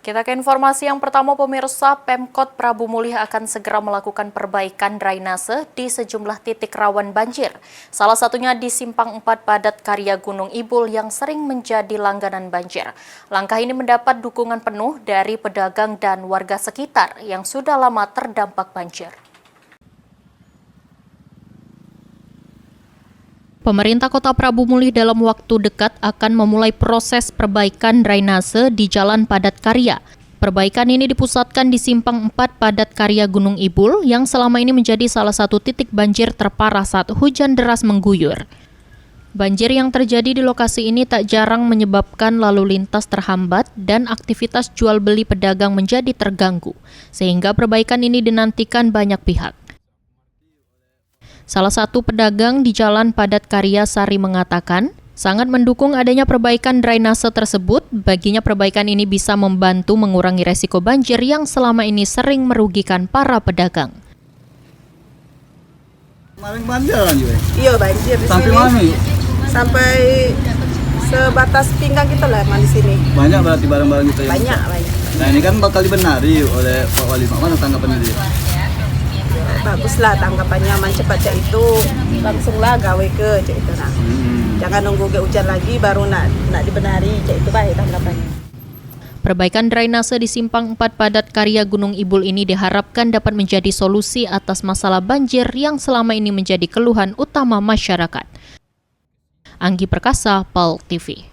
Kita ke informasi yang pertama, pemirsa. Pemkot Prabu Mulih akan segera melakukan perbaikan drainase di sejumlah titik rawan banjir. Salah satunya di Simpang 4 Padat Karya Gunung Ibul yang sering menjadi langganan banjir. Langkah ini mendapat dukungan penuh dari pedagang dan warga sekitar yang sudah lama terdampak banjir. Pemerintah Kota Prabu Mulih dalam waktu dekat akan memulai proses perbaikan drainase di Jalan Padat Karya. Perbaikan ini dipusatkan di Simpang 4 Padat Karya Gunung Ibul yang selama ini menjadi salah satu titik banjir terparah saat hujan deras mengguyur. Banjir yang terjadi di lokasi ini tak jarang menyebabkan lalu lintas terhambat dan aktivitas jual beli pedagang menjadi terganggu, sehingga perbaikan ini dinantikan banyak pihak. Salah satu pedagang di Jalan Padat Karya Sari mengatakan, sangat mendukung adanya perbaikan drainase tersebut. Baginya perbaikan ini bisa membantu mengurangi resiko banjir yang selama ini sering merugikan para pedagang. Kemarin banjir kan juga? Iya banjir di sampai sini. Mana? Sampai sebatas pinggang kita lah di sini. Banyak berarti barang-barang kita yang Banyak. Nah ini kan bakal dibenari oleh Pak Wali. Mana tanggapan dia? Baguslah tanggapannya, cepat cak itu langsunglah gawe ke cak itu nah. Jangan nunggu ke hujan lagi baru nak dibenari cak itu baik tanggapannya. Perbaikan drainase di Simpang 4 Padat Karya Gunung Ibul ini diharapkan dapat menjadi solusi atas masalah banjir yang selama ini menjadi keluhan utama masyarakat. Anggi Perkasa, PAL TV.